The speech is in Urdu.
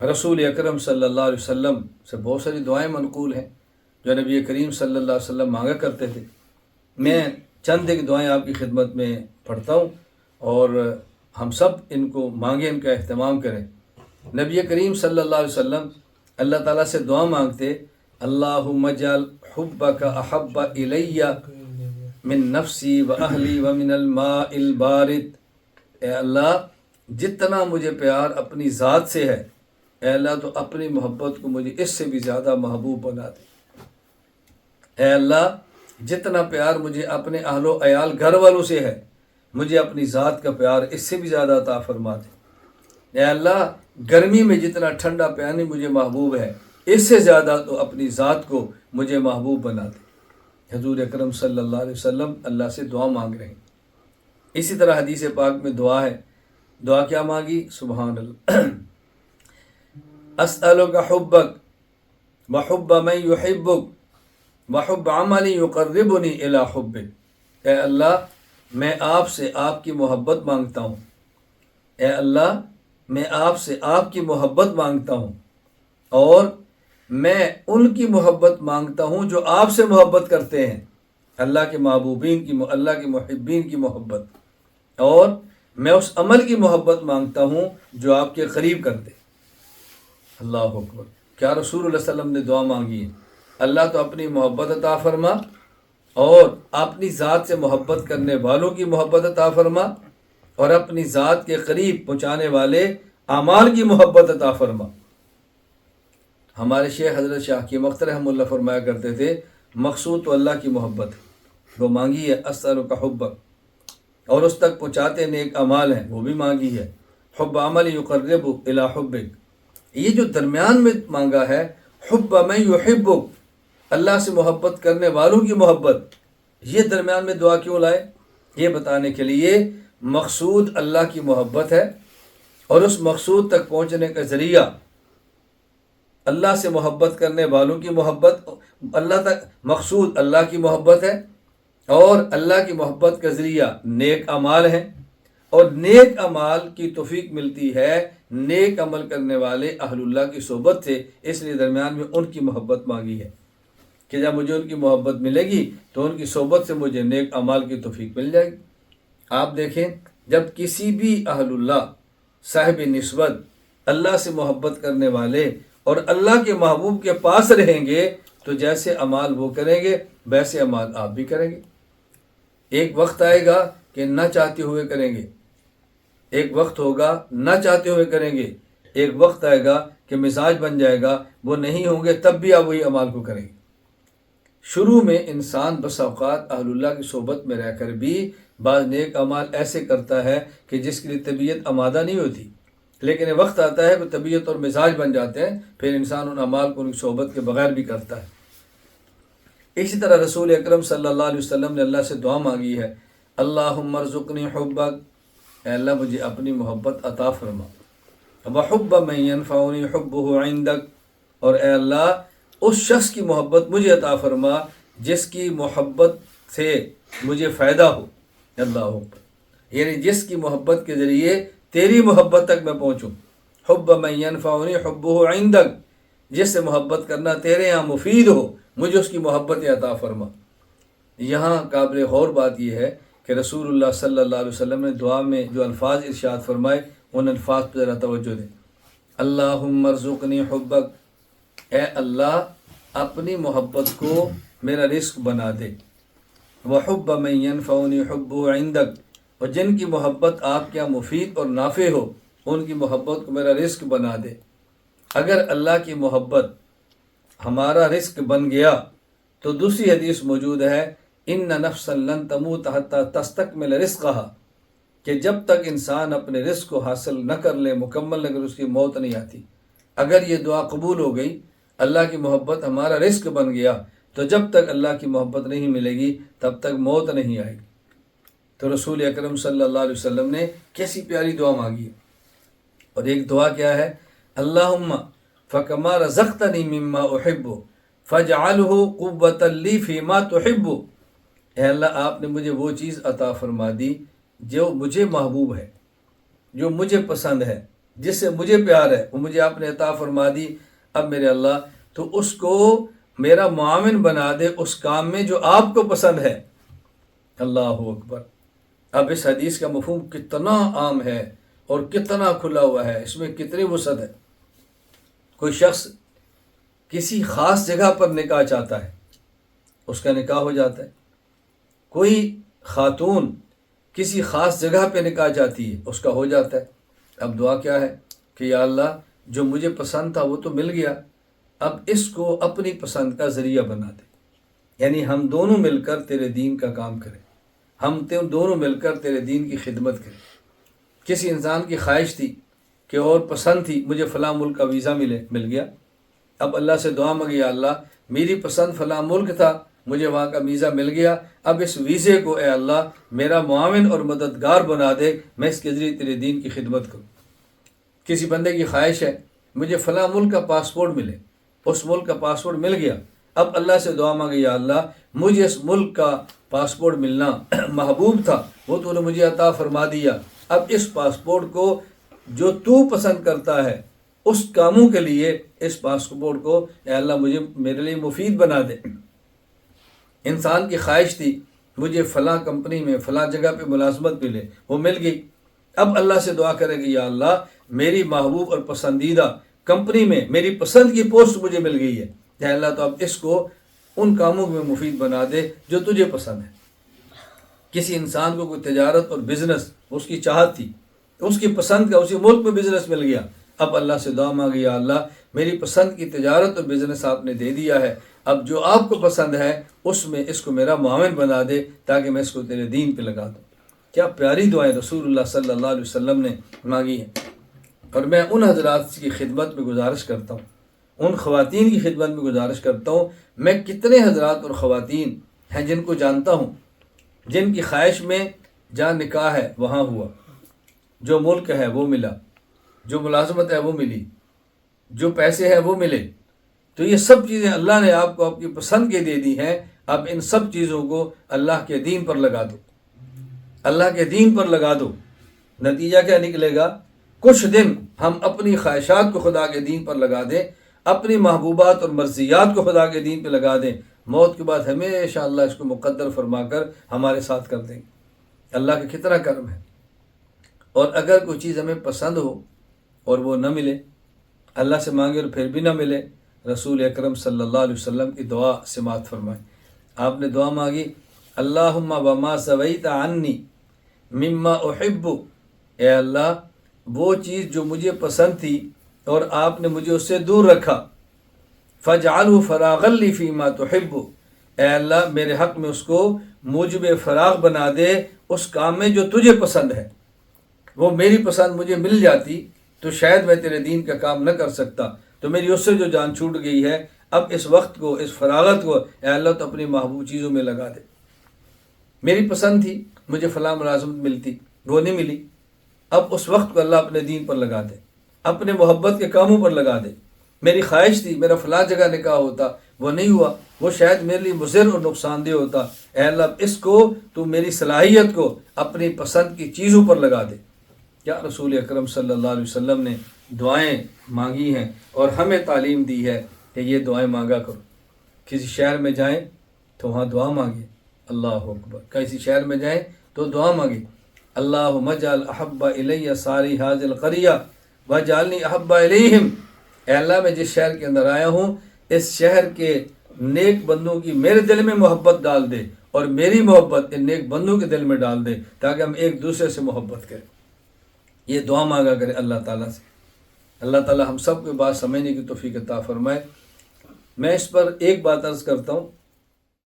رسول اکرم صلی اللہ علیہ وسلم سے بہت ساری دعائیں منقول ہیں جو نبی کریم صلی اللہ علیہ وسلم مانگا کرتے تھے۔ میں چند ایک دعائیں آپ کی خدمت میں پڑھتا ہوں اور ہم سب ان کو مانگیں، ان کا اہتمام کریں۔ نبی کریم صلی اللہ علیہ وسلم اللہ تعالیٰ سے دعا مانگتے، اللہم اجعل حبک احب الی من نفسی و اہلی و من الماء البارد۔ اے اللہ جتنا مجھے پیار اپنی ذات سے ہے، اے اللہ تو اپنی محبت کو مجھے اس سے بھی زیادہ محبوب بنا دے۔ اے اللہ جتنا پیار مجھے اپنے اہل و عیال گھر والوں سے ہے، مجھے اپنی ذات کا پیار اس سے بھی زیادہ عطا فرما دے۔ اے اللہ گرمی میں جتنا ٹھنڈا پانی مجھے محبوب ہے، اس سے زیادہ تو اپنی ذات کو مجھے محبوب بنا دے۔ حضور اکرم صلی اللہ علیہ وسلم اللہ سے دعا مانگ رہے ہیں۔ اسی طرح حدیث پاک میں دعا ہے، دعا کیا مانگی؟ سبحان اللہ، اسألک حبک وحب من یحبک وحب عمل یقربنی الی حبک۔ اے اللہ میں آپ سے آپ کی محبت مانگتا ہوں، اے اللہ میں آپ سے آپ کی محبت مانگتا ہوں، اور میں ان کی محبت مانگتا ہوں جو آپ سے محبت کرتے ہیں، اللہ کے محبوبین کی، اللہ کے محبین کی محبت، اور میں اس عمل کی محبت مانگتا ہوں جو آپ کے قریب کرتے۔ اللہ اکبر! کیا رسول اللہ صلی اللہ علیہ وسلم نے دعا مانگی ہے؟ اللہ تو اپنی محبت عطا فرما، اور اپنی ذات سے محبت کرنے والوں کی محبت عطا فرما، اور اپنی ذات کے قریب پہنچانے والے اعمال کی محبت عطا فرما۔ ہمارے شیخ حضرت شاہ حکیم اختر رحمہ اللہ فرمایا کرتے تھے، مقصود تو اللہ کی محبت ہے، وہ مانگی ہے اسألک حبک، اور اس تک پہنچاتے نیک اعمال ہیں، وہ بھی مانگی ہے، حب عمل یقرب الی حبک۔ یہ جو درمیان میں مانگا ہے، حب من یحبک، اللہ سے محبت کرنے والوں کی محبت، یہ درمیان میں دعا کیوں لائے؟ یہ بتانے کے لیے مقصود اللہ کی محبت ہے، اور اس مقصود تک پہنچنے کا ذریعہ اللہ سے محبت کرنے والوں کی محبت، اللہ تک مقصود اللہ کی محبت ہے، اور اللہ کی محبت کا ذریعہ نیک اعمال ہیں، اور نیک اعمال کی توفیق ملتی ہے نیک عمل کرنے والے اہل اللہ کی صحبت سے۔ اس لیے درمیان میں ان کی محبت مانگی ہے کہ جب مجھے ان کی محبت ملے گی تو ان کی صحبت سے مجھے نیک اعمال کی توفیق مل جائے گی۔ آپ دیکھیں، جب کسی بھی اہل اللہ صاحب نسبت اللہ سے محبت کرنے والے اور اللہ کے محبوب کے پاس رہیں گے تو جیسے اعمال وہ کریں گے ویسے اعمال آپ بھی کریں گے۔ ایک وقت آئے گا کہ نہ چاہتے ہوئے کریں گے، ایک وقت ہوگا نہ چاہتے ہوئے کریں گے، ایک وقت آئے گا کہ مزاج بن جائے گا، وہ نہیں ہوں گے تب بھی آپ وہی اعمال کو کریں گے۔ شروع میں انسان بس اوقات اہل اللہ کی صحبت میں رہ کر بھی بعض نیک اعمال ایسے کرتا ہے کہ جس کے لیے طبیعت آمادہ نہیں ہوتی، لیکن وقت آتا ہے کہ طبیعت اور مزاج بن جاتے ہیں، پھر انسان ان اعمال کو ان کی صحبت کے بغیر بھی کرتا ہے۔ اسی طرح رسول اکرم صلی اللہ علیہ وسلم نے اللہ سے دعا مانگی ہے، اللہم ارزقنی حبک، اے اللہ مجھے اپنی محبت عطا فرما، وحب من ینفعنی حبہ عندک، اور اے اللہ اس شخص کی محبت مجھے عطا فرما جس کی محبت سے مجھے فائدہ ہو۔ اللہ اکبر! یعنی جس کی محبت کے ذریعے تیری محبت تک میں پہنچوں۔ حب من ینفعنی حبہ عندک، جس سے محبت کرنا تیرے یہاں مفید ہو، مجھے اس کی محبت عطا فرما۔ یہاں قابل غور بات یہ ہے کہ رسول اللہ صلی اللہ علیہ وسلم نے دعا میں جو الفاظ ارشاد فرمائے ان الفاظ پر ذرا توجہ دیں۔ اللہم ارزقنی حبک، اے اللہ اپنی محبت کو میرا رزق بنا دے، وحب من ینفعنی حبہ عندک، اور جن کی محبت آپ کے یہاں مفید اور نافع ہو ان کی محبت کو میرا رزق بنا دے۔ اگر اللہ کی محبت ہمارا رزق بن گیا تو دوسری حدیث موجود ہے، ان نفسا لن تموت حتی تستکمل رزقہا، کہ جب تک انسان اپنے رزق کو حاصل نہ کر لے، مکمل نہ کر، اس کی موت نہیں آتی۔ اگر یہ دعا قبول ہو گئی، اللہ کی محبت ہمارا رزق بن گیا، تو جب تک اللہ کی محبت نہیں ملے گی تب تک موت نہیں آئے گی۔ تو رسول اکرم صلی اللہ علیہ وسلم نے کیسی پیاری دعا مانگی ہے۔ اور ایک دعا کیا ہے؟ اللہم فکما رزقتنی مما احب فاجعلہ قوۃ لی فیما تحب، اے اللہ آپ نے مجھے وہ چیز عطا فرما دی جو مجھے محبوب ہے، جو مجھے پسند ہے، جس سے مجھے پیار ہے وہ مجھے آپ نے عطا فرما دی، اب میرے اللہ تو اس کو میرا معاون بنا دے اس کام میں جو آپ کو پسند ہے۔ اللہ اکبر۔ اب اس حدیث کا مفہوم کتنا عام ہے اور کتنا کھلا ہوا ہے، اس میں کتنی وسعت ہے۔ کوئی شخص کسی خاص جگہ پر نکاح چاہتا ہے، اس کا نکاح ہو جاتا ہے۔ کوئی خاتون کسی خاص جگہ پہ نکاح چاہتی ہے، اس کا ہو جاتا ہے۔ اب دعا کیا ہے کہ یا اللہ جو مجھے پسند تھا وہ تو مل گیا، اب اس کو اپنی پسند کا ذریعہ بنا دے، یعنی ہم دونوں مل کر تیرے دین کا کام کریں، ہم دونوں مل کر تیرے دین کی خدمت کریں۔ کسی انسان کی خواہش تھی کہ اور پسند تھی مجھے فلاں ملک کا ویزا مل گیا، اب اللہ سے دعا مانگی یا اللہ میری پسند فلاں ملک تھا، مجھے وہاں کا ویزا مل گیا، اب اس ویزے کو اے اللہ میرا معاون اور مددگار بنا دے، میں اس کے ذریعے تیرے دین کی خدمت کروں۔ کسی بندے کی خواہش ہے مجھے فلاں ملک کا پاسپورٹ ملے، اس ملک کا پاسپورٹ مل گیا، اب اللہ سے دعا مانگی یا اللہ مجھے اس ملک کا پاسپورٹ ملنا محبوب تھا، وہ تو نے مجھے عطا فرما دیا، اب اس پاسپورٹ کو جو تو پسند کرتا ہے اس کاموں کے لیے اس پاسپورٹ کو اے اللہ مجھے میرے لیے مفید بنا دے۔ انسان کی خواہش تھی مجھے فلاں کمپنی میں فلاں جگہ پہ ملازمت ملے، وہ مل گئی، اب اللہ سے دعا کرے کہ یا اللہ میری محبوب اور پسندیدہ کمپنی میں میری پسند کی پوسٹ مجھے مل گئی ہے، اے اللہ تو اب اس کو ان کاموں میں مفید بنا دے جو تجھے پسند ہے۔ کسی انسان کو کوئی تجارت اور بزنس اس کی چاہت تھی، اس کی پسند کا اسی ملک میں بزنس مل گیا، اب اللہ سے دعا مانگی یا اللہ میری پسند کی تجارت اور بزنس آپ نے دے دیا ہے، اب جو آپ کو پسند ہے اس میں اس کو میرا معاون بنا دے تاکہ میں اس کو تیرے دین پہ لگا دوں۔ کیا پیاری دعائیں رسول اللہ صلی اللہ علیہ وسلم نے مانگی ہیں۔ اور میں ان حضرات کی خدمت میں گزارش کرتا ہوں، ان خواتین کی خدمت میں گزارش کرتا ہوں، میں کتنے حضرات اور خواتین ہیں جن کو جانتا ہوں جن کی خواہش میں جہاں نکاح ہے وہاں ہوا، جو ملک ہے وہ ملا، جو ملازمت ہے وہ ملی، جو پیسے ہیں وہ ملے، تو یہ سب چیزیں اللہ نے آپ کو آپ کی پسند کے دے دی ہیں، اب ان سب چیزوں کو اللہ کے دین پر لگا دو، اللہ کے دین پر لگا دو۔ نتیجہ کیا نکلے گا؟ کچھ دن ہم اپنی خواہشات کو خدا کے دین پر لگا دیں، اپنی محبوبات اور مرضیات کو خدا کے دین پہ لگا دیں، موت کے بعد ہمیشہ اللہ اس کو مقدر فرما کر ہمارے ساتھ کر دیں گے۔ اللہ کا کتنا کرم ہے۔ اور اگر کوئی چیز ہمیں پسند ہو اور وہ نہ ملے، اللہ سے مانگے اور پھر بھی نہ ملے، رسول اکرم صلی اللہ علیہ وسلم کی دعا سماعت فرمائیں۔ آپ نے دعا مانگی اللہم وما سویت عنی مما احب، اے اللہ وہ چیز جو مجھے پسند تھی اور آپ نے مجھے اس سے دور رکھا، فاجعلہ فراغا لی فیما تحب، اے اللہ میرے حق میں اس کو موجب فراغ بنا دے اس کام میں جو تجھے پسند ہے۔ وہ میری پسند مجھے مل جاتی تو شاید میں تیرے دین کا کام نہ کر سکتا، تو میری اس سے جو جان چھوٹ گئی ہے، اب اس وقت کو اس فراغت کو اے اللہ تو اپنی محبوب چیزوں میں لگا دے۔ میری پسند تھی مجھے فلاں ملازمت ملتی، وہ نہیں ملی، اب اس وقت کو اللہ اپنے دین پر لگا دے، اپنے محبت کے کاموں پر لگا دے۔ میری خواہش تھی میرا فلاں جگہ نکاح ہوتا، وہ نہیں ہوا، وہ شاید میرے لیے مضر اور نقصان دہ ہوتا، اے اللہ اس کو تو میری صلاحیت کو اپنی پسند کی چیزوں پر لگا دے۔ کیا رسول اکرم صلی اللہ علیہ وسلم نے دعائیں مانگی ہیں اور ہمیں تعلیم دی ہے کہ یہ دعائیں مانگا کرو۔ کسی شہر میں جائیں تو وہاں دعا مانگیں، اللہ اکبر، کسی شہر میں جائیں تو دعا مانگیں، اللہم اجعل احب الی ساری ھذی القریہ واجعلنی احب الیہم، اے اللہ میں جس شہر کے اندر آیا ہوں اس شہر کے نیک بندوں کی میرے دل میں محبت ڈال دے اور میری محبت ان نیک بندوں کے دل میں ڈال دے تاکہ ہم ایک دوسرے سے محبت کریں۔ یہ دعا مانگا کرے اللہ تعالیٰ سے۔ اللہ تعالیٰ ہم سب کو بات سمجھنے کی توفیق عطا فرمائے۔ میں اس پر ایک بات عرض کرتا ہوں